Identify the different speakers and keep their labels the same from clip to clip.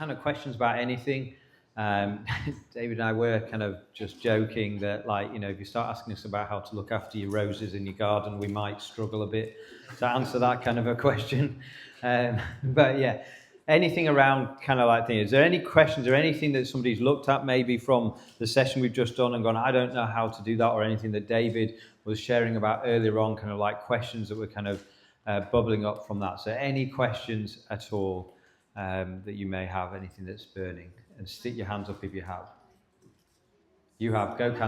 Speaker 1: kind of questions about anything. David and I were kind of just joking that, like, you know, if you start asking us about how to look after your roses in your garden, we might struggle a bit to answer that kind of a question. But yeah, anything around kind of like things. Is there any questions or anything that somebody's looked at maybe from the session we've just done and gone, I don't know how to do that, or anything that David was sharing about earlier on, kind of like questions that were kind of bubbling up from that? So any questions at all that you may have, anything that's burning? And stick your hands up if you have. You have. Go, Candice.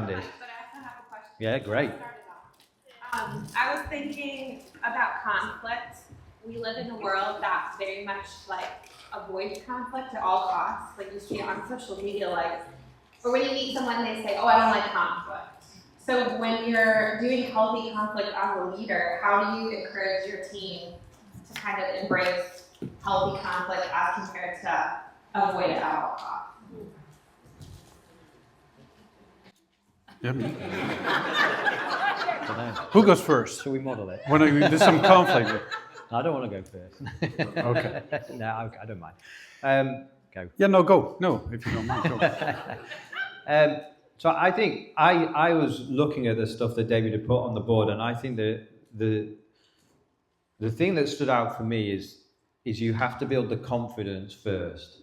Speaker 2: But I also have a question.
Speaker 1: Yeah, great.
Speaker 2: I was thinking about conflict. We live in a world that very much like avoids conflict at all costs. Like you see it on social media, like, or when you meet someone, they say, "Oh, I don't like conflict." So when you're doing healthy conflict as a leader, how do you encourage your team to kind of embrace healthy conflict as compared to avoid it at all costs?
Speaker 3: Yeah, me. Who goes first?
Speaker 1: Shall we model it?
Speaker 3: When there's some conflict.
Speaker 1: I don't want to go first.
Speaker 3: Okay.
Speaker 1: No, I don't mind. Go.
Speaker 3: Yeah, no, go. No, if you don't mind, go.
Speaker 1: So I think I was looking at the stuff that David had put on the board, and I think that the thing that stood out for me is you have to build the confidence first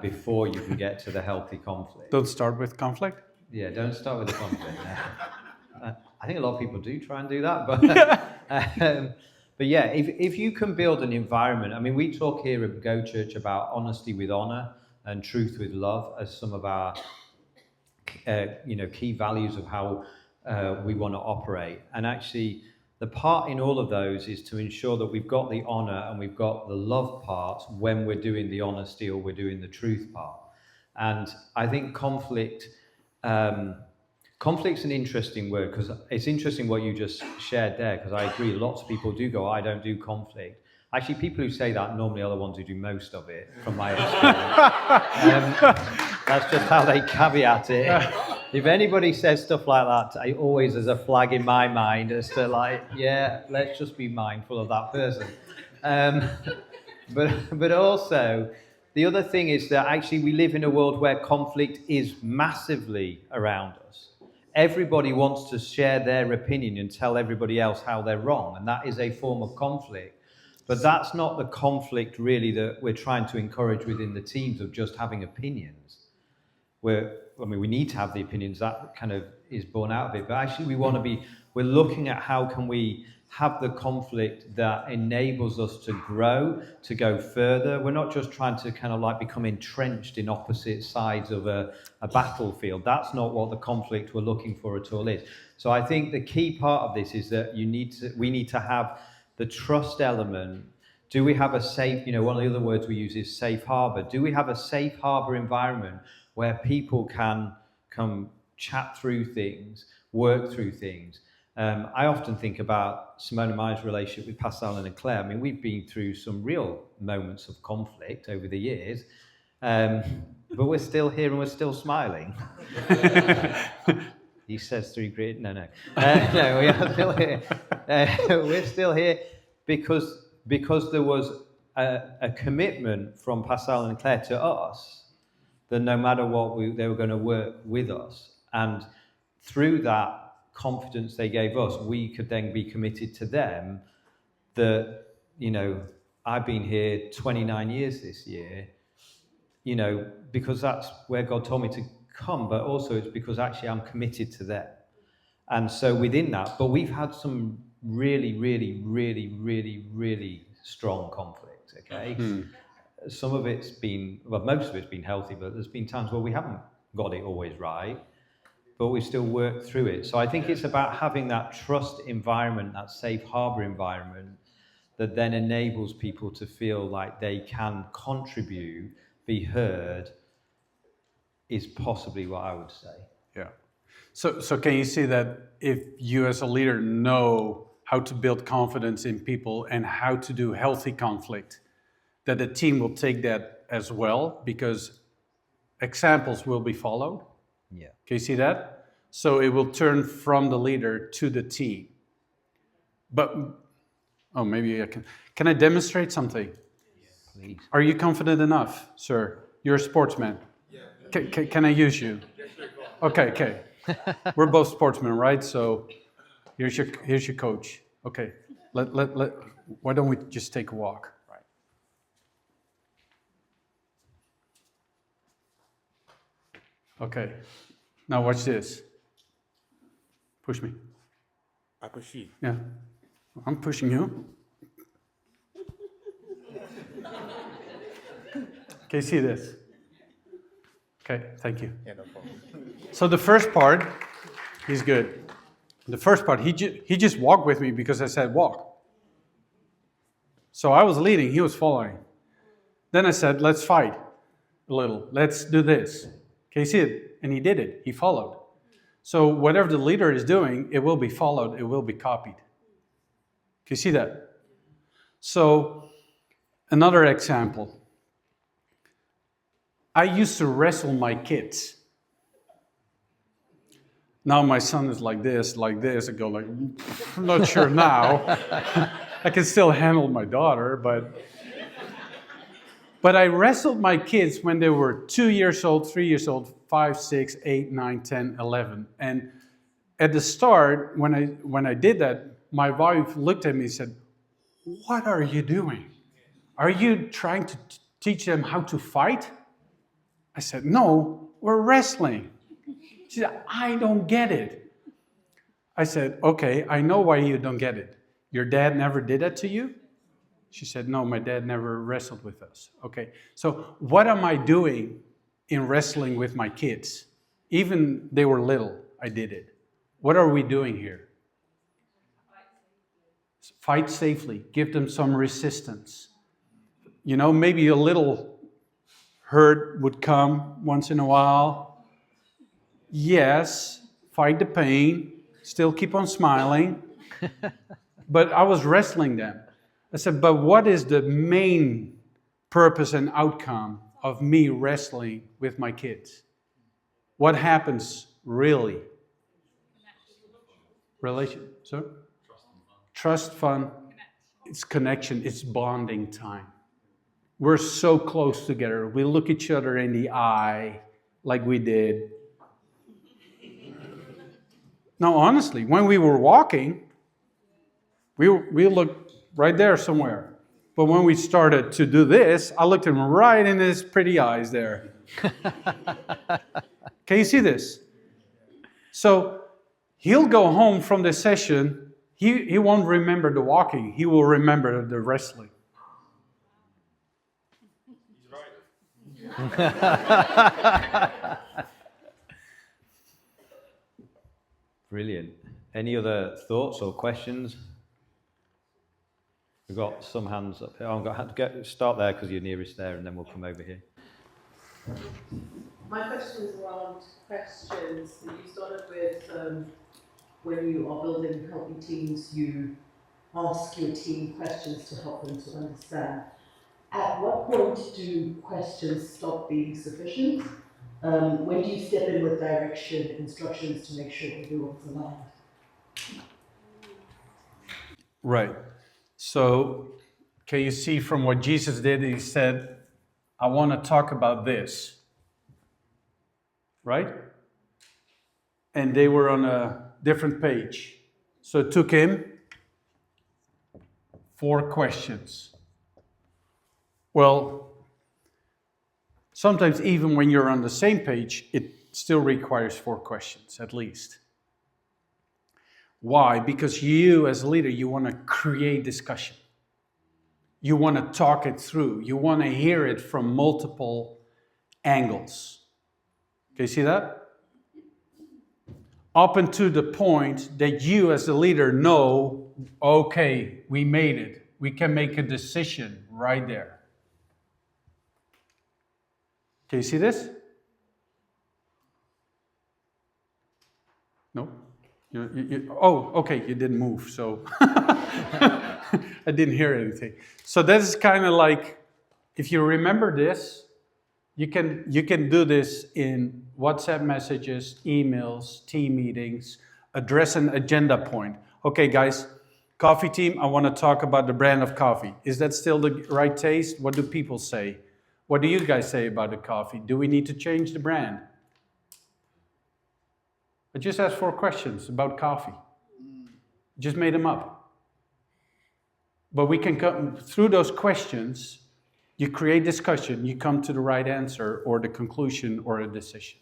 Speaker 1: before you can get to the healthy conflict.
Speaker 3: Don't start with conflict?
Speaker 1: Yeah, don't start with the conflict. I think a lot of people do try and do that, but yeah, if you can build an environment. I mean, we talk here at Go Church about honesty with honor and truth with love as some of our key values of how we want to operate. And actually, the part in all of those is to ensure that we've got the honor and we've got the love parts when we're doing the honesty or we're doing the truth part. And I think conflict's an interesting word, because it's interesting what you just shared there, because I agree, lots of people do go, I don't do conflict. Actually, people who say that normally are the ones who do most of it, from my experience. That's just how they caveat it. If anybody says stuff like that, I always, there's a flag in my mind as to, like, yeah, let's just be mindful of that person. But also, the other thing is that actually we live in a world where conflict is massively around us. Everybody wants to share their opinion and tell everybody else how they're wrong, and that is a form of conflict. But that's not the conflict really that we're trying to encourage within the teams, of just having opinions. We need to have the opinions, that kind of is born out of it, but actually we're looking at how can we have the conflict that enables us to grow, to go further. We're not just trying to kind of like become entrenched in opposite sides of a battlefield. That's not what the conflict we're looking for at all is. So I think the key part of this is that we need to have the trust element. Do we have a safe, one of the other words we use is safe harbor. Do we have a safe harbor environment where people can come chat through things, work through things? I often think about Simone and my relationship with Pascal and Claire. I mean, we've been through some real moments of conflict over the years, but we're still here and we're still smiling. He says through grit. No, we are still here. We're still here because there was a commitment from Pascal and Claire to us that no matter what, they were going to work with us. And through that confidence they gave us, we could then be committed to them that, I've been here 29 years this year, because that's where God told me to come, but also it's because actually I'm committed to them. And so within that, but we've had some really, really, really, really, really strong conflict, okay? Some of it's been, most of it's been healthy, but there's been times where we haven't got it always right, but we still work through it. So I think it's about having that trust environment, that safe harbor environment, that then enables people to feel like they can contribute, be heard, is possibly what I would say.
Speaker 3: Yeah. So can you see that if you as a leader know how to build confidence in people and how to do healthy conflict, that the team will take that as well, because examples will be followed?
Speaker 1: Yeah.
Speaker 3: Can you see that? So it will turn from the leader to the team. But, maybe I can I demonstrate something?
Speaker 1: Please.
Speaker 3: Are you confident enough, sir? You're a sportsman. Can I use you? Okay. We're both sportsmen, right? So here's your coach. Okay. Why don't we just take a walk?
Speaker 1: Right.
Speaker 3: Okay. Now watch this. Push me.
Speaker 4: I push you.
Speaker 3: Yeah. I'm pushing you. Can you see this? Okay, thank you.
Speaker 4: Yeah, no problem.
Speaker 3: So the first part, he's good. The first part, he just walked with me because I said walk. So I was leading, he was following. Then I said, let's fight a little. Let's do this. Can you see it? And he did it. He followed. So whatever the leader is doing, it will be followed. It will be copied. Can you see that? So another example. I used to wrestle my kids. Now my son is like this. I go like, I'm not sure now. I can still handle my daughter, but I wrestled my kids when they were 2 years old, 3 years old, 5, 6, 8, 9, 10, 11. And at the start, when I did that, my wife looked at me and said, what are you doing? Are you trying to teach them how to fight? I said, no, we're wrestling. She said, I don't get it. I said, okay, I know why you don't get it. Your dad never did that to you? She said, no, my dad never wrestled with us. Okay, so what am I doing in wrestling with my kids? Even they were little, I did it. What are we doing here? Fight safely. Give them some resistance. You know, maybe a little hurt would come once in a while. Yes, fight the pain. Still keep on smiling. But I was wrestling them. I said, but what is the main purpose and outcome of me wrestling with my kids? What happens really? Relation, sir? Trust, fun. It's connection. It's bonding time. We're so close together. We look each other in the eye like we did. No, honestly, when we were walking, we looked right there somewhere. But when we started to do this, I looked him right in his pretty eyes there. Can you see this? So he'll go home from the session. He won't remember the walking. He will remember the wrestling.
Speaker 4: He's right.
Speaker 1: Brilliant. Any other thoughts or questions? We've got some hands up here. I'm going to have to start there because you're nearest there, and then we'll come over here.
Speaker 5: My question is around questions. So you started with when you are building healthy teams, you ask your team questions to help them to understand. At what point do questions stop being sufficient? When do you step in with direction, instructions to make sure everyone's aligned?
Speaker 3: Right. So, can you see from what Jesus did? He said, I want to talk about this. Right? And they were on a different page. So it took him 4 questions. Well, sometimes even when you're on the same page, it still requires 4 questions at least. Why? Because you as a leader, you want to create discussion. You want to talk it through. You want to hear it from multiple angles. Can you see that? Up until the point that you as a leader know, okay, we made it. We can make a decision right there. Can you see this? No? Oh, okay, you didn't move, so I didn't hear anything. So that's kind of like, if you remember this, you can do this in WhatsApp messages, emails, team meetings, address an agenda point. Okay, guys, Coffee team, I want to talk about the brand of coffee. Is that still the right taste? What do people say? What do you guys say about the coffee? Do we need to change the brand? I just asked 4 questions about coffee. Just made them up. But we can come through those questions, you create discussion, you come to the right answer or the conclusion or a decision.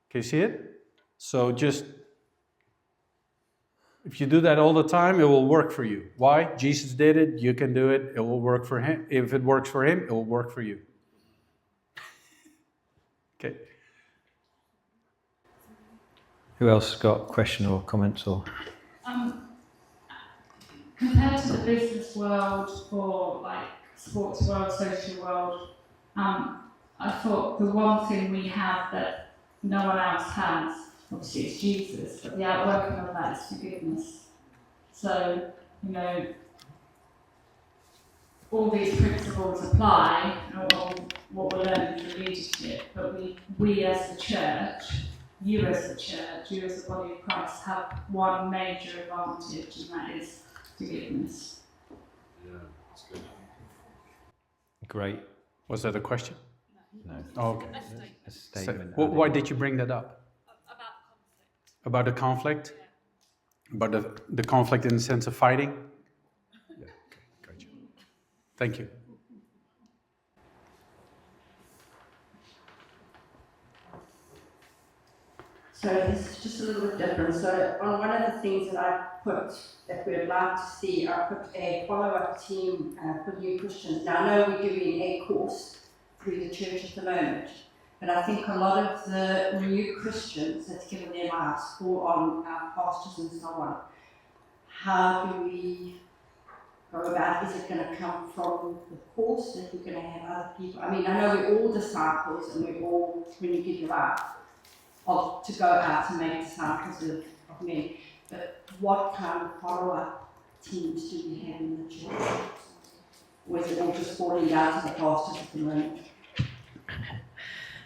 Speaker 3: Can you see it? So just, if you do that all the time, it will work for you. Why? Jesus did it, you can do it, it will work for him. If it works for him, it will work for you. Okay.
Speaker 1: Who else got a question or comments or?
Speaker 6: Compared to the business world or like sports world, social world, I thought the one thing we have that no one else has, obviously it's Jesus, but the outworking of that is forgiveness. So, you know, all these principles apply, or what we're learning through leadership, but we as the church, you as the church, you as the body of Christ have one major advantage, and that is forgiveness.
Speaker 4: Yeah, that's good.
Speaker 1: Great.
Speaker 3: Was that a question?
Speaker 1: No.
Speaker 3: Oh, okay.
Speaker 1: A statement.
Speaker 3: Why did you bring that up? About the conflict? About the conflict in the sense of fighting? Yeah, okay, gotcha. Thank you.
Speaker 7: So this is just a little bit different. So on one of the things that I put that we would like to see, I put a follow-up team for new Christians. Now I know we're doing a course through the church at the moment, but I think a lot of the new Christians that's given their lives fall on our pastors and so on. How do we go about? Is it going to come from the course that we're going to have other people? I mean, I know we're all disciples and we're all, when you give your life, to go out and make disciples of men. But what kind of follow-up teams do we have in the church? Or is it all just falling down to the pastors at the moment?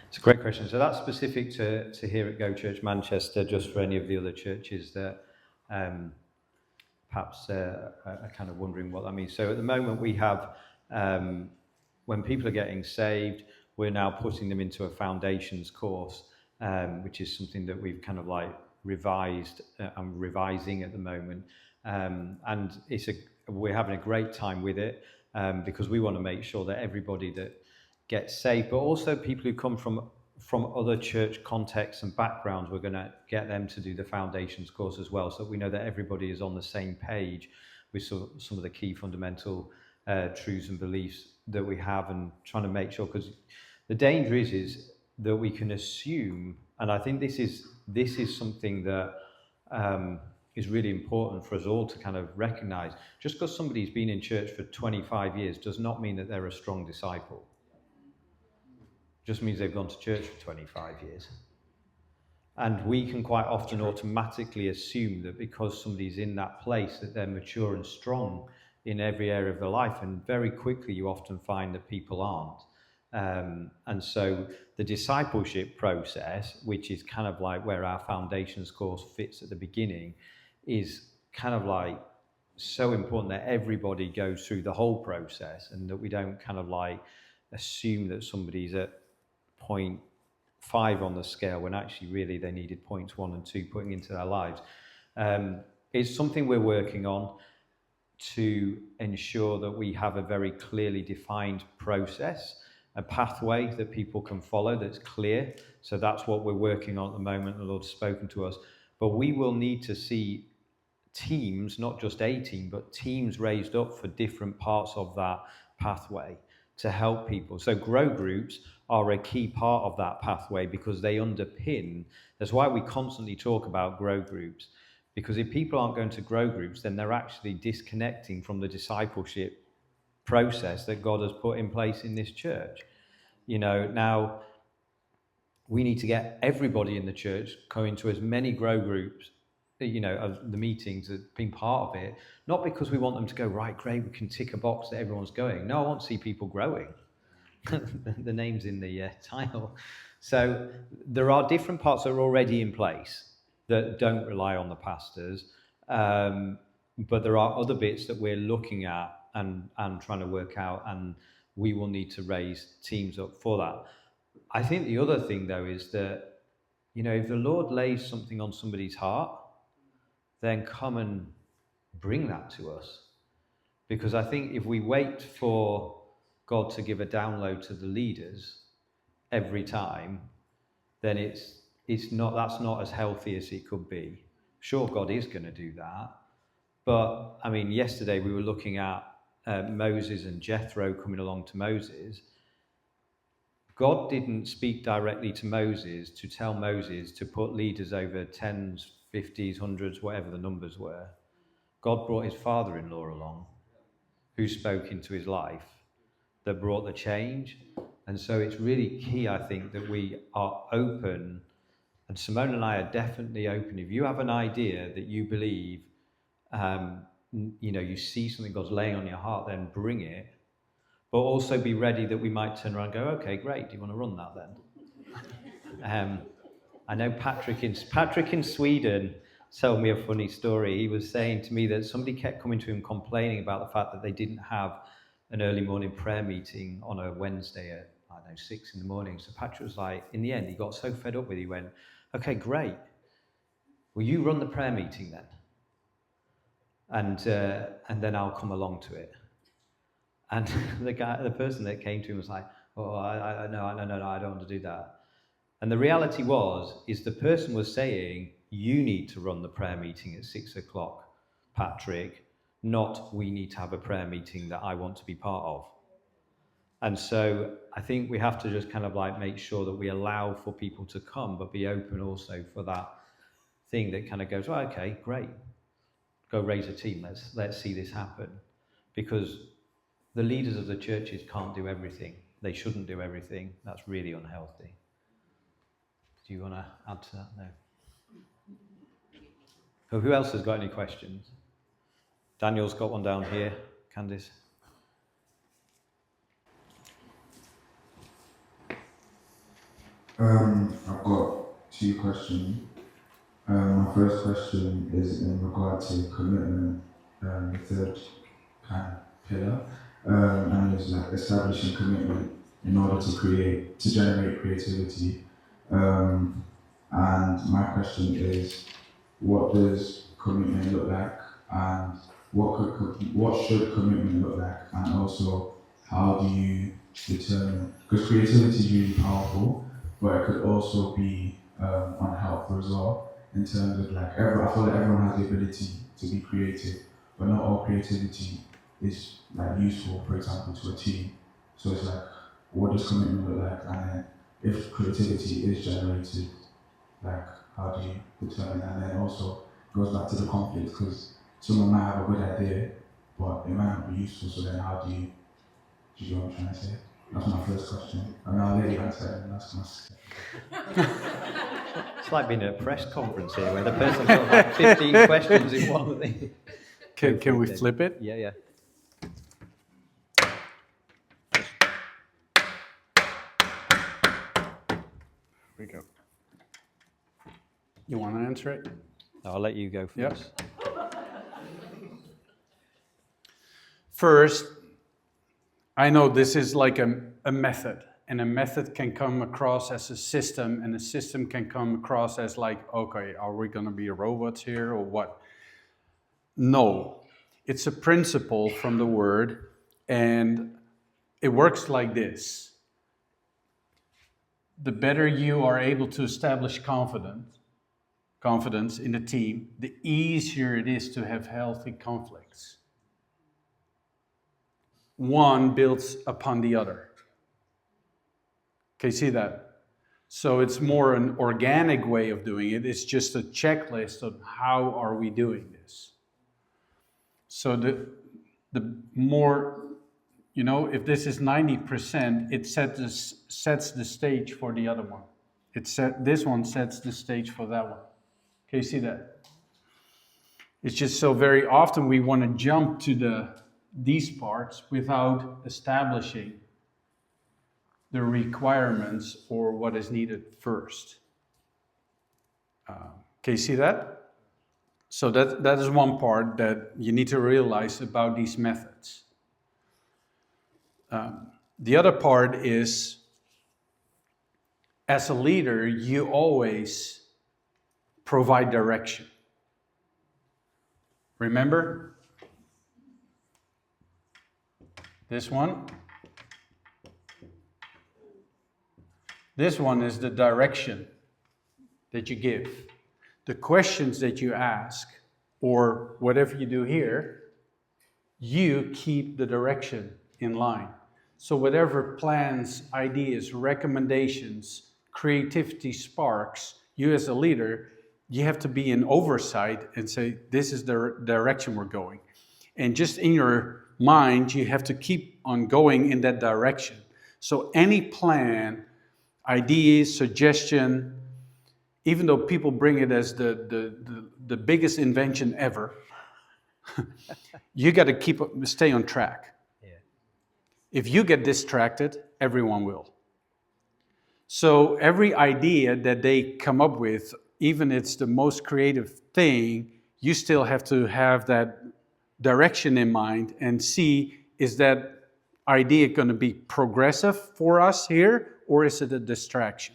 Speaker 1: It's a great question. So that's specific to here at Go Church Manchester, just for any of the other churches that perhaps are kind of wondering what that means. So at the moment we have, when people are getting saved, we're now putting them into a foundations course, which is something that we've kind of like revised and revising at the moment. And we're having a great time with it because we want to make sure that everybody that gets saved, but also people who come from other church contexts and backgrounds, we're going to get them to do the foundations course as well, so that we know that everybody is on the same page with some of the key fundamental truths and beliefs that we have, and trying to make sure, because the danger is that we can assume, and I think this is something that is really important for us all to kind of recognize. Just because somebody's been in church for 25 years does not mean that they're a strong disciple. Just means they've gone to church for 25 years. And we can quite often automatically assume that because somebody's in that place that they're mature and strong in every area of their life, and very quickly you often find that people aren't. And so the discipleship process, which is kind of like where our foundations course fits at the beginning, is kind of like so important that everybody goes through the whole process, and that we don't kind of like assume that somebody's at 0.5 on the scale when actually really they needed points 1 and 2 putting into their lives. It's something we're working on to ensure that we have a very clearly defined process, a pathway that people can follow that's clear. So that's what we're working on at the moment. The Lord's spoken to us. But we will need to see teams, not just a team, but teams raised up for different parts of that pathway to help people. So grow groups are a key part of that pathway because they underpin. That's why we constantly talk about grow groups, because if people aren't going to grow groups, then they're actually disconnecting from the discipleship process that God has put in place in this church. You know, now we need to get everybody in the church going to as many grow groups, you know, of the meetings, being part of it, not because we want them to go, right, great, we can tick a box that everyone's going. No, I want to see people growing. The name's in the title. So there are different parts that are already in place that don't rely on the pastors, But there are other bits that we're looking at and trying to work out, and we will need to raise teams up for that. I think the other thing, though, is that, if the Lord lays something on somebody's heart, then come and bring that to us. Because I think if we wait for God to give a download to the leaders every time, then that's not as healthy as it could be. Sure, God is going to do that. But, I mean, yesterday we were looking at Moses and Jethro coming along to Moses. God didn't speak directly to Moses to tell Moses to put leaders over 10s, 50s, 100s, whatever the numbers were. God brought his father-in-law along, who spoke into his life, that brought the change. And so it's really key, I think, that we are open, and Simone and I are definitely open. If you have an idea that you believe, you see something God's laying on your heart, then bring it. But also be ready that we might turn around and go, okay, great, do you want to run that then? I know Patrick in Sweden told me a funny story. He was saying to me that somebody kept coming to him complaining about the fact that they didn't have an early morning prayer meeting on a Wednesday at, 6 in the morning. So Patrick was like, in the end, he got so fed up with it, he went, okay, great. Will you run the prayer meeting then? And then I'll come along to it. And the person that came to him was like, oh, no, I don't want to do that. And the reality is the person was saying, you need to run the prayer meeting at 6 o'clock, Patrick, not we need to have a prayer meeting that I want to be part of. And so I think we have to just kind of like make sure that we allow for people to come, but be open also for that thing that kind of goes, oh, okay, great. Go raise a team. Let's see this happen. Because the leaders of the churches can't do everything. They shouldn't do everything. That's really unhealthy. Do you want to add to that? No. Oh, who else has got any questions? Daniel's got one down here. Candice?
Speaker 8: I've got 2 questions. My first question is in regard to commitment, the third kind of pillar, and it's like establishing commitment in order to generate creativity. And my question is, what does commitment look like, and what should commitment look like, and also how do you determine, because creativity is really powerful, but it could also be unhelpful as well, in terms of like, I feel like everyone has the ability to be creative, but not all creativity is like useful, for example, to a team. So it's like, what does commitment look like, and then if creativity is generated, like, how do you determine? And then also goes back to the conflict, because someone might have a good idea, but it might not be useful. So then, how do you know what I'm trying to say? That's my first question. And I'll let you answer it, and that's my second.
Speaker 1: It's like being at a press conference here, where the person's got like 15 questions in one thing.
Speaker 3: Can we flip it?
Speaker 1: Yeah.
Speaker 3: Here we go. You want to answer it?
Speaker 1: I'll let you go first.
Speaker 3: Yep. First, I know this is like a method, and a method can come across as a system, and a system can come across as like, okay, are we going to be robots here or what? No, it's a principle from the word, and it works like this. The better you are able to establish confidence in the team, the easier it is to have healthy conflicts. One builds upon the other. Okay, see that? So it's more an organic way of doing it. It's just a checklist of how are we doing this. So the more, if this is 90%, it sets the stage for the other one. This one sets the stage for that one. Okay, you see that? It's just so very often we want to jump to these parts without establishing the requirements or what is needed first. Okay, see that? So that is one part that you need to realize about these methods. The other part is, as a leader, you always provide direction. Remember? This one. This one is the direction that you give. The questions that you ask, or whatever you do here, you keep the direction in line. So whatever plans, ideas, recommendations, creativity sparks, you as a leader, you have to be in oversight and say, this is the direction we're going. And just in your mind, you have to keep on going in that direction. So any plan, ideas, suggestion, even though people bring it as the biggest invention ever, you got to stay on track.
Speaker 1: Yeah.
Speaker 3: If you get distracted, everyone will. So every idea that they come up with, even if it's the most creative thing, you still have to have that direction in mind and see, is that idea going to be progressive for us here, or is it a distraction?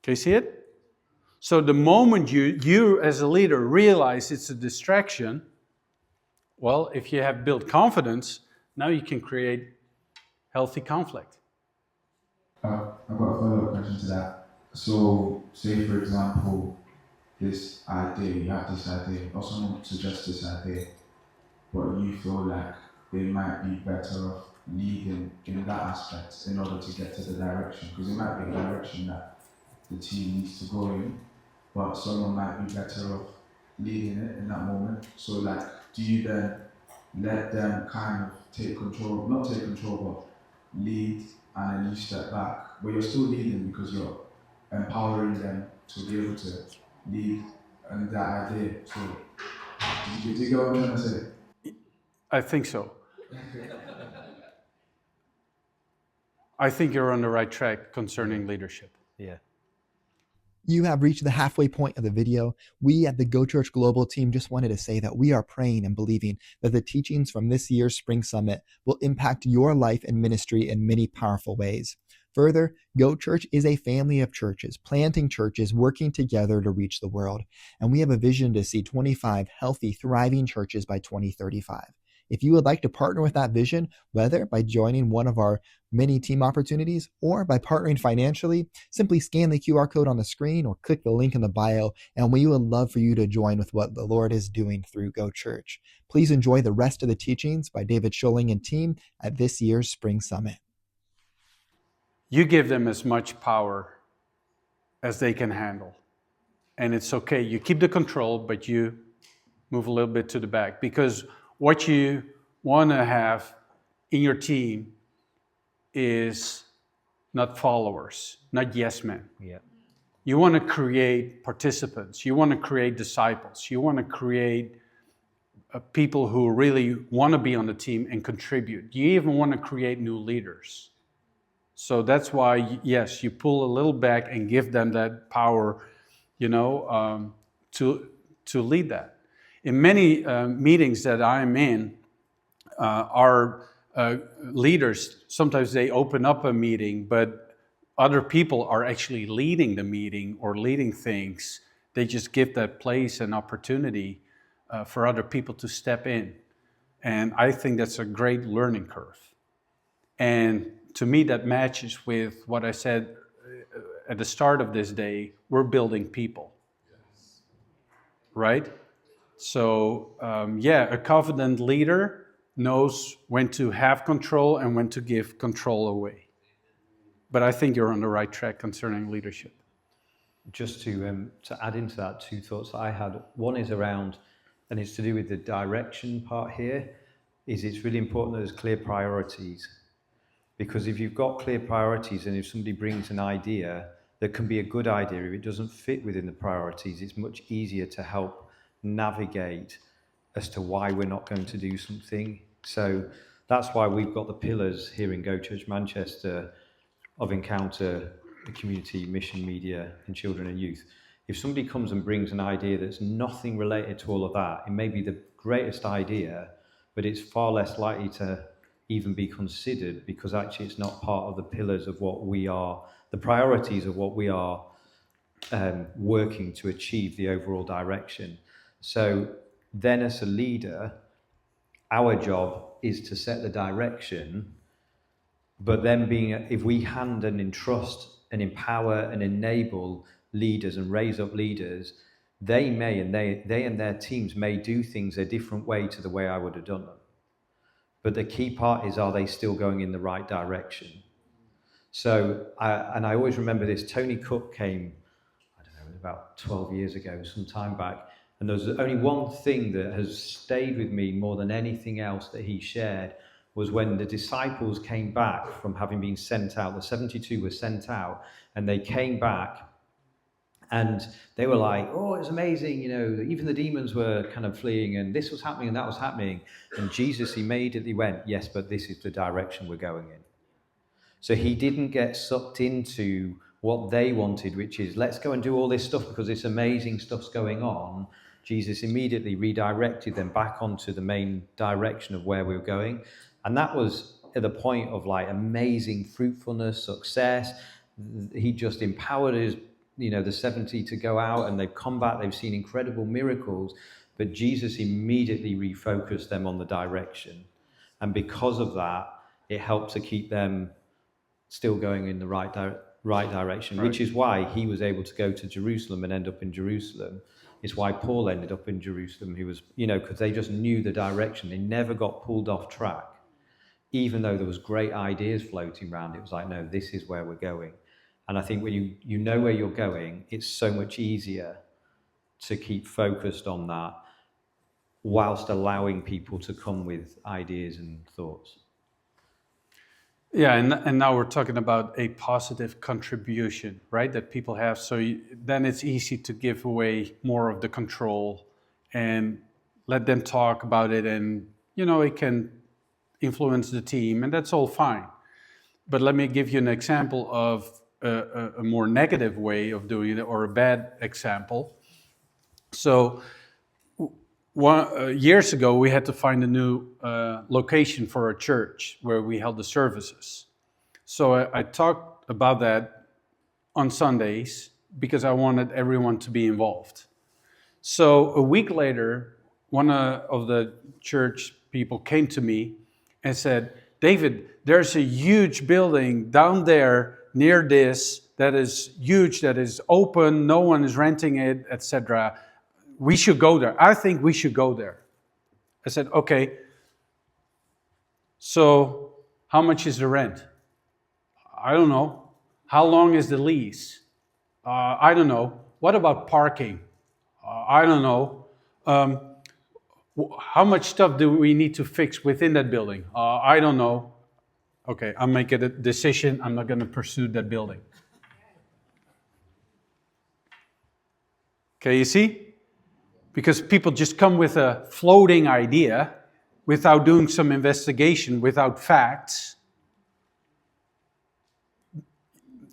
Speaker 3: Can you see it? So the moment you as a leader realize it's a distraction, well, if you have built confidence, now you can create healthy conflict.
Speaker 8: I've got a follow-up question to that. So, say for example, this idea, you have this idea, or someone suggests this idea, but you feel like they might be better off leading in that aspect in order to get to the direction, because it might be a direction that the team needs to go in, but someone might be better off leading it in that moment. So like, do you then let them kind of take control, not take control, but lead, and then you step back, but you're still leading because you're empowering them to be able to lead and that idea. So, do you get what I'm trying to say?
Speaker 3: I think so. I think you're on the right track concerning leadership.
Speaker 1: Yeah.
Speaker 9: You have reached the halfway point of the video. We at the Go Church Global team just wanted to say that we are praying and believing that the teachings from this year's Spring Summit will impact your life and ministry in many powerful ways. Further, Go Church is a family of churches, planting churches, working together to reach the world. And we have a vision to see 25 healthy, thriving churches by 2035. If you would like to partner with that vision, whether by joining one of our many team opportunities or by partnering financially, simply scan the QR code on the screen or click the link in the bio, and we would love for you to join with what the Lord is doing through Go Church. Please enjoy the rest of the teachings by David Scholing and team at this year's Spring Summit.
Speaker 3: You give them as much power as they can handle. And it's okay. You keep the control, but you move a little bit to the back, because what you want to have in your team is not followers, not yes men.
Speaker 1: Yeah.
Speaker 3: You want to create participants. You want to create disciples. You want to create people who really want to be on the team and contribute. You even want to create new leaders. So that's why, yes, you pull a little back and give them that power, to lead that. In many meetings that I'm in, our leaders, sometimes they open up a meeting, but other people are actually leading the meeting or leading things. They just give that place and opportunity for other people to step in. And I think that's a great learning curve. And to me, that matches with what I said at the start of this day. We're building people. Yes. Right? So, a confident leader knows when to have control and when to give control away. But I think you're on the right track concerning leadership.
Speaker 1: Just to add into that, two thoughts I had. One is around, and it's to do with the direction part here, is it's really important that there's clear priorities. Because if you've got clear priorities and if somebody brings an idea that can be a good idea, if it doesn't fit within the priorities, it's much easier to help navigate as to why we're not going to do something. So that's why we've got the pillars here in Go Church Manchester of Encounter, the community, mission, media, and children and youth. If somebody comes and brings an idea that's nothing related to all of that, it may be the greatest idea, but it's far less likely to even be considered because actually it's not part of the pillars of what we are, the priorities of what we are working to achieve the overall direction. So then as a leader, our job is to set the direction, but then if we hand and entrust and empower and enable leaders and raise up leaders, they may, and they and their teams may do things a different way to the way I would have done them. But the key part is, are they still going in the right direction? So, I always remember this, Tony Cook came, I don't know, about 12 years ago, some time back, and there's only one thing that has stayed with me more than anything else that he shared, was when the disciples came back from having been sent out, the 72 were sent out, and they came back, and they were like, oh, it's amazing, you know, even the demons were kind of fleeing, and this was happening, and that was happening. And Jesus immediately went, yes, but this is the direction we're going in. So he didn't get sucked into what they wanted, which is, let's go and do all this stuff because this amazing stuff's going on. Jesus immediately redirected them back onto the main direction of where we were going. And that was at the point of like amazing fruitfulness, success. He just empowered the 70 to go out, and they've come back, they've seen incredible miracles, but Jesus immediately refocused them on the direction. And because of that, it helped to keep them still going in the right direction, which is why he was able to go to Jerusalem and end up in Jerusalem. It's why Paul ended up in Jerusalem. He was, because they just knew the direction. They never got pulled off track. Even though there was great ideas floating around, it was like, no, this is where we're going. And I think when you know where you're going, it's so much easier to keep focused on that whilst allowing people to come with ideas and thoughts.
Speaker 3: Yeah, and now we're talking about a positive contribution, right, that people have. So then it's easy to give away more of the control and let them talk about it, and, it can influence the team, and that's all fine. But let me give you an example of a more negative way of doing it, or a bad example. So years ago, we had to find a new location for a church where we held the services. So I talked about that on Sundays because I wanted everyone to be involved. So a week later, one of the church people came to me and said, David, there's a huge building down there near this that is huge, that is open, no one is renting it, etc. We should go there. I think we should go there. I said, okay. So how much is the rent? I don't know. How long is the lease? I don't know. What about parking? I don't know. How much stuff do we need to fix within that building? I don't know. Okay, I'll make it a decision. I'm not going to pursue that building. Okay, you see? Because people just come with a floating idea without doing some investigation, without facts.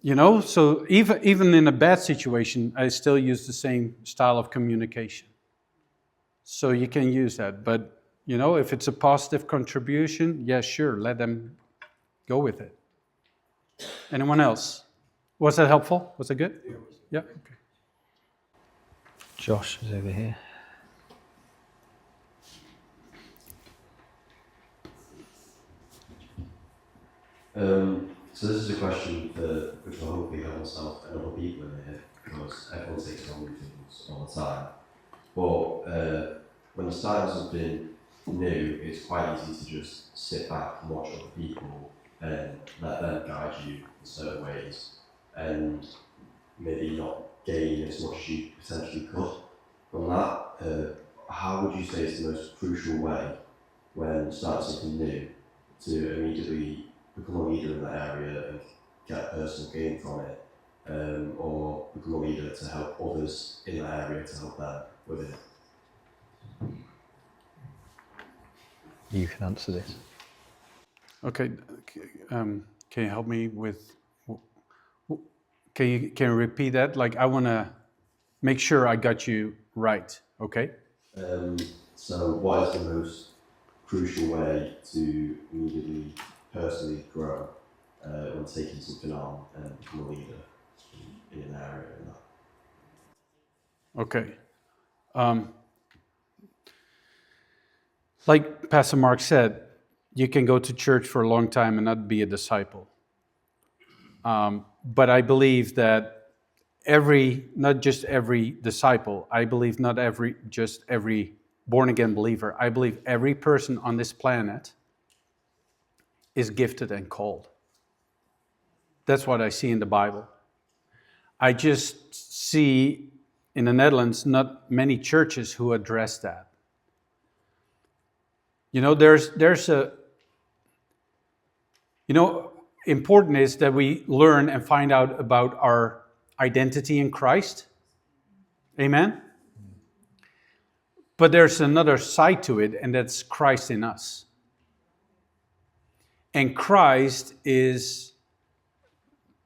Speaker 3: So even in a bad situation, I still use the same style of communication. So you can use that. But, if it's a positive contribution, yeah, sure, let them go with it. Anyone else? Was that helpful? Was it good? Yeah. Okay.
Speaker 1: Josh is over here.
Speaker 10: So this is a question which will hopefully help myself and other people in here, because everyone takes on things all the time. But when you're starting something new, it's quite easy to just sit back and watch other people and let them guide you in certain ways, and maybe not gain as much as you potentially could from that. How would you say is the most crucial way when starting something new to immediately become a leader in that area and get personal gain from it, or become a leader to help others in that area to help them with it?
Speaker 1: You can answer this.
Speaker 3: Okay. Can you help me with? Can you repeat that? Like, I want to make sure I got you right, okay?
Speaker 10: So what is the most crucial way to immediately personally grow when taking something on and become a leader in an area?
Speaker 3: Okay. Like Pastor Mark said, you can go to church for a long time and not be a disciple. But I believe that not just every disciple, I believe not just every born-again believer, I believe every person on this planet is gifted and called. That's what I see in the Bible. I just see in the Netherlands not many churches who address that. You know, important is that we learn and find out about our identity in Christ. Amen? But there's another side to it, and that's Christ in us. And Christ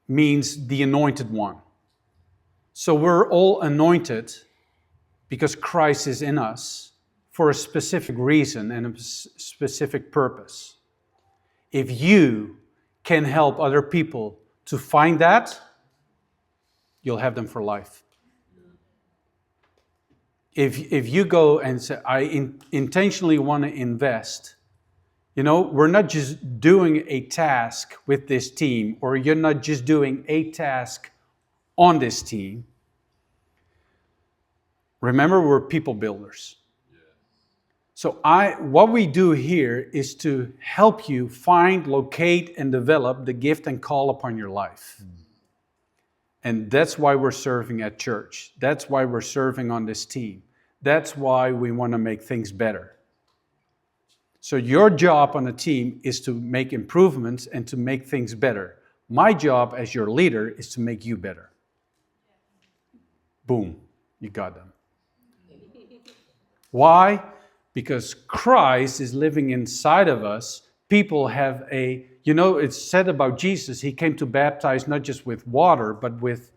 Speaker 3: means the anointed one. So we're all anointed because Christ is in us for a specific reason and a specific purpose. If you can help other people to find that, you'll have them for life. If you go and say, I intentionally want to invest, we're not just doing a task with this team, or you're not just doing a task on this team. Remember, we're people builders. So what we do here is to help you find, locate, and develop the gift and call upon your life. And that's why we're serving at church. That's why we're serving on this team. That's why we want to make things better. So your job on the team is to make improvements and to make things better. My job as your leader is to make you better. Boom, you got them. Why? Because Christ is living inside of us. People have it's said about Jesus, he came to baptize not just with water, but with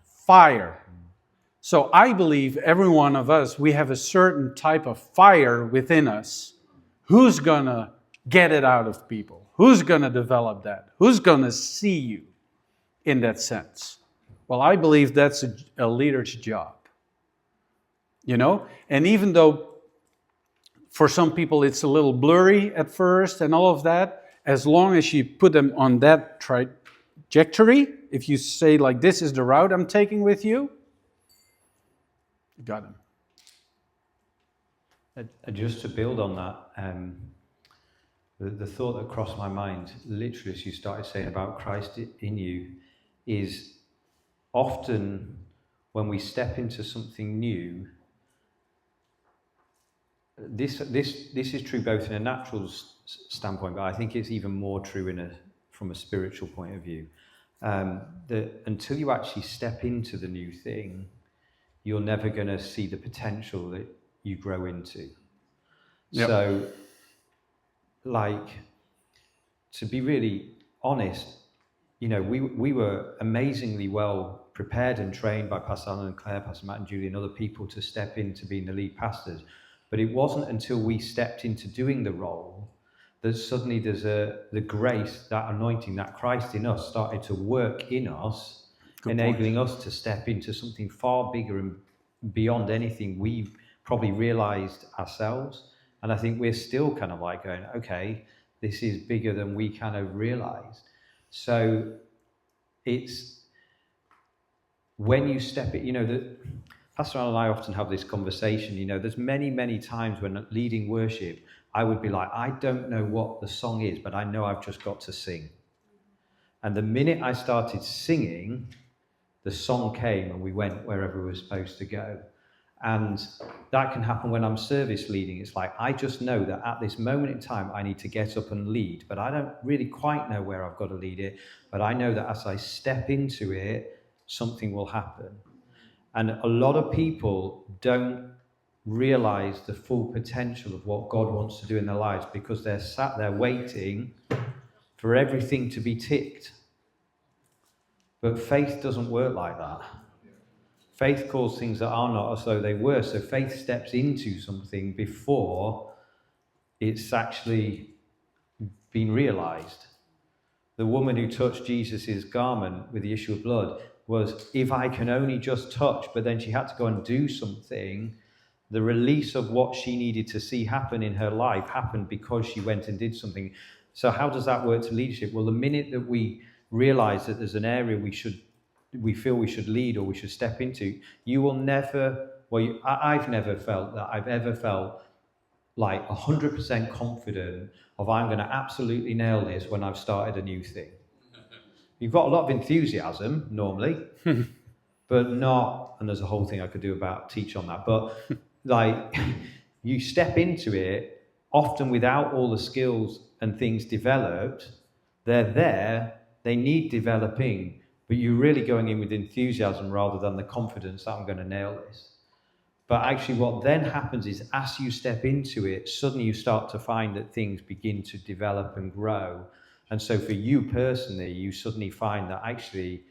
Speaker 3: fire. So I believe every one of us, we have a certain type of fire within us. Who's going to get it out of people? Who's going to develop that? Who's going to see you in that sense? Well, I believe that's a leader's job. And even though for some people it's a little blurry at first and all of that, as long as you put them on that trajectory, if you say like, this is the route I'm taking with you, you got them.
Speaker 1: Just to build on that, the thought that crossed my mind, literally as you started saying about Christ in you, is often when we step into something new, this is true both in a natural standpoint, but I think it's even more true from a spiritual point of view. That until you actually step into the new thing, you're never going to see the potential that you grow into. Yep. So, to be really honest, we were amazingly well prepared and trained by Pastor Alan and Claire, Pastor Matt and Julie and other people to step into being the lead pastors. But it wasn't until we stepped into doing the role that suddenly there's the grace, that anointing, that Christ in us started to work in us, enabling us to step into something far bigger and beyond anything we probably realized ourselves. And I think we're still kind of like going, okay, this is bigger than we kind of realized. So it's when you step it, Pastor Alan and I often have this conversation, there's many, many times when leading worship, I would be like, I don't know what the song is, but I know I've just got to sing. And the minute I started singing, the song came and we went wherever we were supposed to go. And that can happen when I'm service leading. It's like, I just know that at this moment in time, I need to get up and lead, but I don't really quite know where I've got to lead it. But I know that as I step into it, something will happen. And a lot of people don't realize the full potential of what God wants to do in their lives because they're sat there waiting for everything to be ticked. But faith doesn't work like that. Faith calls things that are not as though they were. So faith steps into something before it's actually been realized. The woman who touched Jesus' garment with the issue of blood was, if I can only just touch, but then she had to go and do something. The release of what she needed to see happen in her life happened because she went and did something. So how does that work to leadership? Well, the minute that we realize that there's an area we feel we should lead or we should step into, you will never, I've never felt that I've ever felt like 100% confident of I'm going to absolutely nail this when I've started a new thing. You've got a lot of enthusiasm normally, but not, and there's a whole thing I could do about teach on that, but like you step into it often without all the skills and things developed. They're there, they need developing, but you're really going in with enthusiasm rather than the confidence that I'm going to nail this. But actually what then happens is as you step into it, suddenly you start to find that things begin to develop and grow. And so for you personally, you suddenly find that actually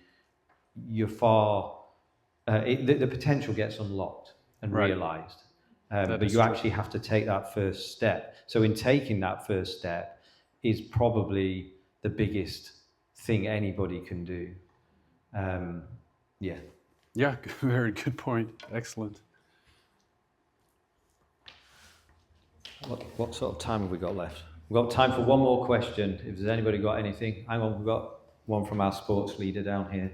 Speaker 1: you're the potential gets unlocked and realized. But you actually have to take that first step. So in taking that first step is probably the biggest thing anybody can do. Yeah.
Speaker 3: Yeah, very good point. Excellent.
Speaker 1: What sort of time have we got left? We've got time for one more question. If there's anybody got anything. Hang on, we've got one from our sports leader down here.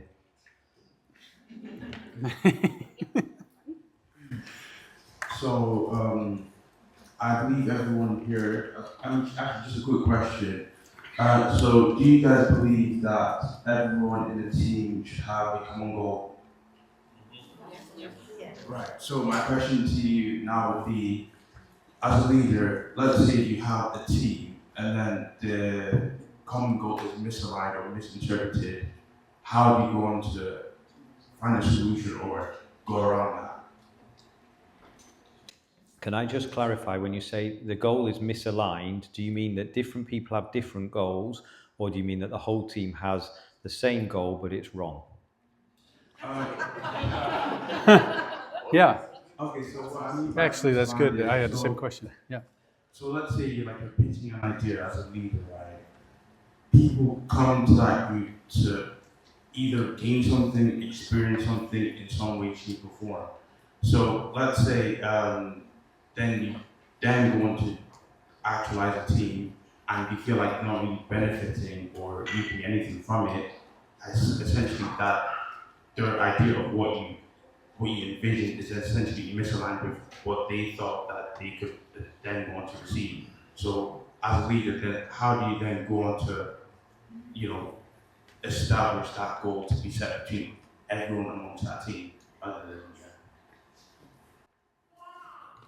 Speaker 8: So, I believe everyone here, actually just a quick question. So do you guys believe that everyone in the team should have a common goal? Right, so my question to you now would be, as a leader, let's say you have a team and then the common goal is misaligned or misinterpreted. How do you go on to find a solution or go around that?
Speaker 1: Can I just clarify, when you say the goal is misaligned, do you mean that different people have different goals, or do you mean that the whole team has the same goal but it's wrong?
Speaker 3: Yeah.
Speaker 8: Okay, so what I mean
Speaker 3: Actually, that's good. I had the same question. Yeah.
Speaker 8: So let's say you're pitching an idea as a leader, right? People come to that group to either gain something, experience something in some way, shape, or form. So let's say then you go on to actualize a team and you feel like not really benefiting or reaping anything from it, essentially that their idea of what you envisioned is essentially misaligned with what they thought that they could then go on to receive. So as a leader, then how do you then go on to, establish that goal to be set between everyone amongst that team?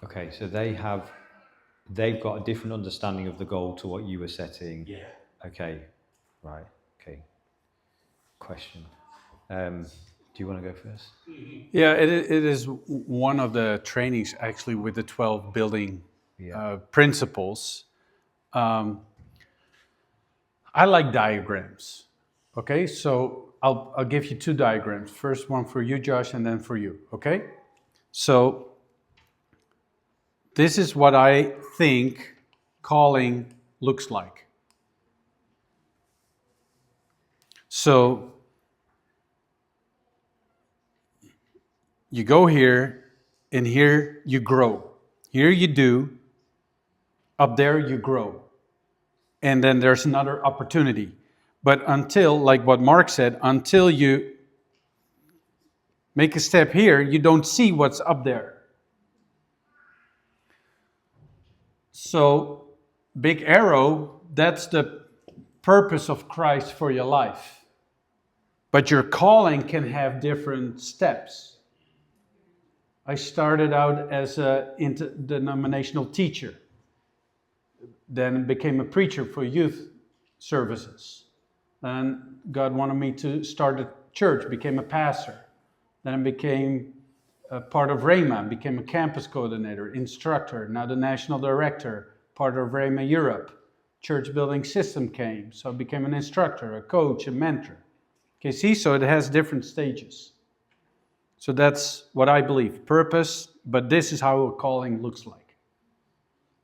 Speaker 1: Okay, so they've got a different understanding of the goal to what you were setting.
Speaker 8: Yeah.
Speaker 1: Okay, right, okay. Question. Do you want to go first?
Speaker 3: Yeah, it is one of the trainings actually with the 12 building principles. I like diagrams. Okay, so I'll give you two diagrams. First one for you, Josh, and then for you. Okay, so this is what I think calling looks like. So you go here, and here you grow. Here you do, up there you grow. And then there's another opportunity. But until, like what Mark said, until you make a step here, you don't see what's up there. So, big arrow, that's the purpose of Christ for your life. But your calling can have different steps. I started out as an interdenominational teacher, then became a preacher for youth services. Then God wanted me to start a church, became a pastor. Then I became a part of Rhema, became a campus coordinator, instructor, now the national director, part of Rhema Europe. Church building system came, so I became an instructor, a coach, a mentor. Okay, see, so it has different stages. So that's what I believe, purpose, but this is how a calling looks like.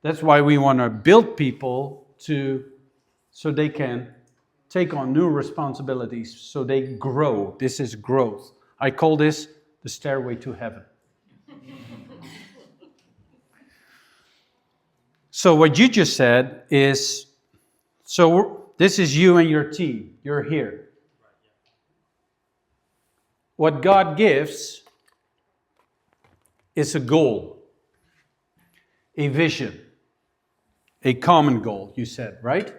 Speaker 3: That's why we want to build people so they can take on new responsibilities, so they grow. This is growth. I call this the stairway to heaven. So what you just said is, so this is you and your team. You're here. What God gives is a goal, a vision, a common goal, you said, right?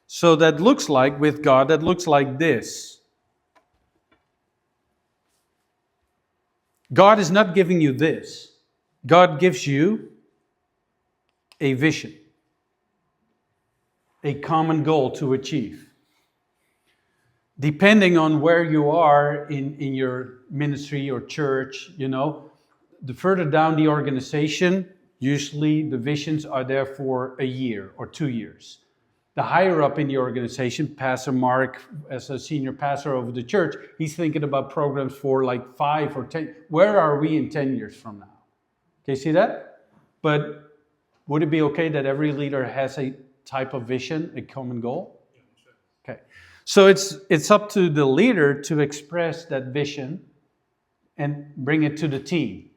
Speaker 3: So that looks like, with God, that looks like this. God is not giving you this. God gives you a vision, a common goal to achieve. Depending on where you are in your ministry or church, the further down the organization, usually the visions are there for a year or 2 years. The higher up in the organization, Pastor Mark, as a senior pastor over the church, he's thinking about programs for like 5 or 10. Where are we in 10 years from now? Can you see that? But would it be okay that every leader has a type of vision, a common goal? Okay. So it's up to the leader to express that vision and bring it to the team.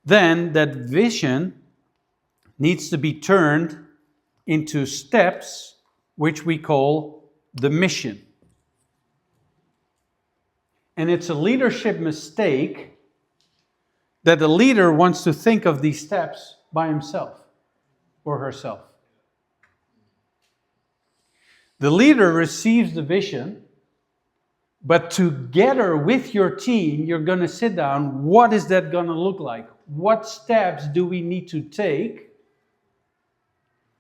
Speaker 3: Then that vision needs to be turned into steps, which we call the mission. And it's a leadership mistake that the leader wants to think of these steps by himself or herself. The leader receives the vision, but together with your team, you're going to sit down. What is that going to look like? What steps do we need to take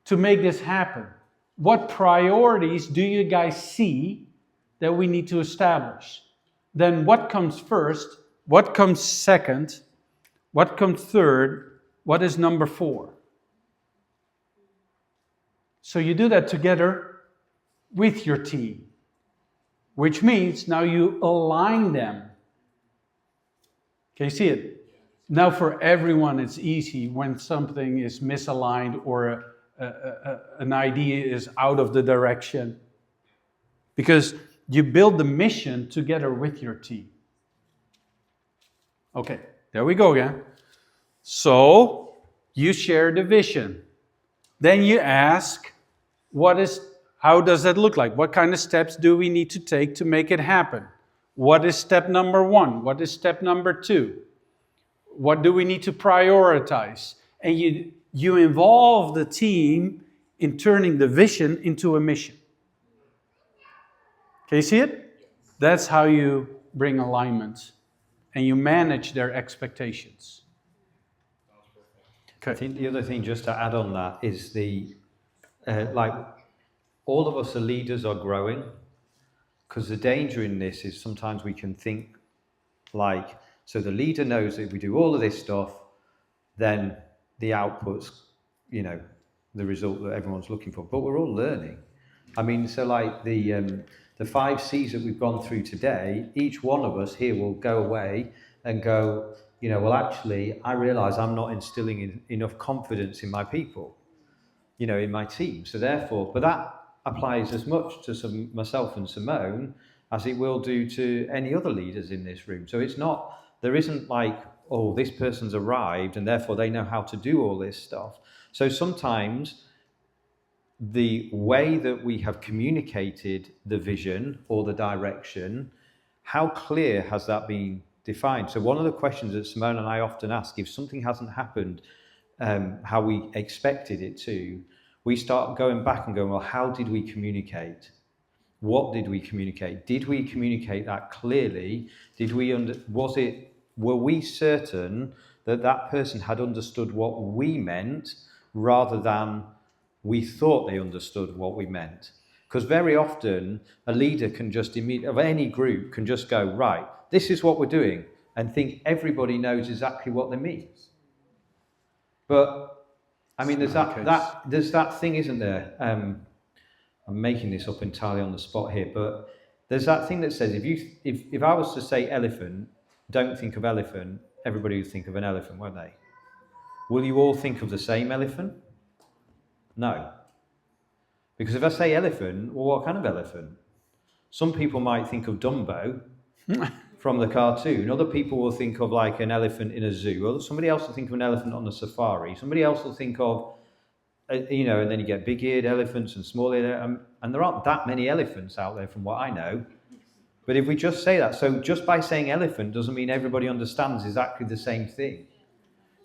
Speaker 3: to make this happen? What priorities do you guys see that we need to establish? Then what comes first? What comes second? What comes third? What is number 4? So you do that together with your team, which means now you align them. Can you see it? Now for everyone it's easy when something is misaligned or an idea is out of the direction, because you build the mission together with your team. Okay, there we go again. So you share the vision. Then you ask, how does that look like? What kind of steps do we need to take to make it happen? What is step number 1? What is step number 2? What do we need to prioritize? And you involve the team in turning the vision into a mission. Can you see it? That's how you bring alignment and you manage their expectations.
Speaker 1: Okay. I think the other thing, just to add on that, is all of us are leaders are growing, because the danger in this is sometimes we can think so the leader knows that if we do all of this stuff, then the output's, the result that everyone's looking for. But we're all learning. I mean, so the 5 C's that we've gone through today, each one of us here will go away and go, well, actually, I realize I'm not instilling enough confidence in my people, in my team. So therefore, but that applies as much to myself and Simone as it will do to any other leaders in this room. So there isn't this person's arrived and therefore they know how to do all this stuff. So sometimes the way that we have communicated the vision or the direction, how clear has that been defined? So one of the questions that Simone and I often ask, if something hasn't happened how we expected it to, we start going back and going, well, how did we communicate? What did we communicate? Did we communicate that clearly? Were we certain that person had understood what we meant rather than we thought they understood what we meant? Because very often a leader can just of any group can just go, right, this is what we're doing, and think everybody knows exactly what they mean. But I mean, there's that thing, isn't there? I'm making this up entirely on the spot here, but there's that thing that says if I was to say elephant, don't think of elephant, everybody would think of an elephant, won't they? Will you all think of the same elephant? No. Because if I say elephant, well, what kind of elephant? Some people might think of Dumbo from the cartoon. Other people will think of like an elephant in a zoo. Somebody else will think of an elephant on a safari. Somebody else will think of, you know, and then you get big-eared elephants and small-eared, and there aren't that many elephants out there from what I know. But if we just say that, so just by saying elephant doesn't mean everybody understands exactly the same thing.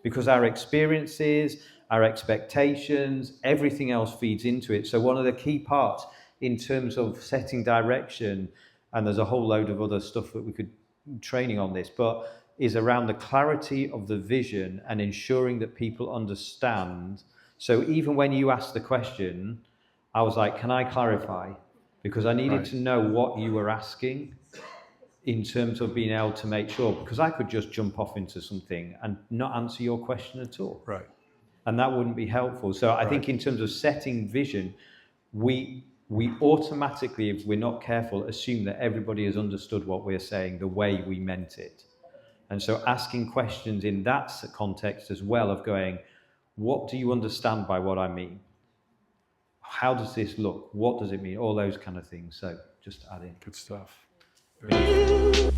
Speaker 1: Because our experiences, our expectations, everything else feeds into it. So one of the key parts in terms of setting direction, and there's a whole load of other stuff that we could training on this, but is around the clarity of the vision and ensuring that people understand. So even when you asked the question, I was like, can I clarify? Because I needed to know what you were asking in terms of being able to make sure, because I could just jump off into something and not answer your question at all.
Speaker 3: Right.
Speaker 1: And that wouldn't be helpful. So I think in terms of setting vision, we automatically, if we're not careful, assume that everybody has understood what we're saying the way we meant it. And so asking questions in that context as well of going, what do you understand by what I mean? How does this look? What does it mean? All those kind of things. So just add in.
Speaker 3: Good stuff.
Speaker 1: Very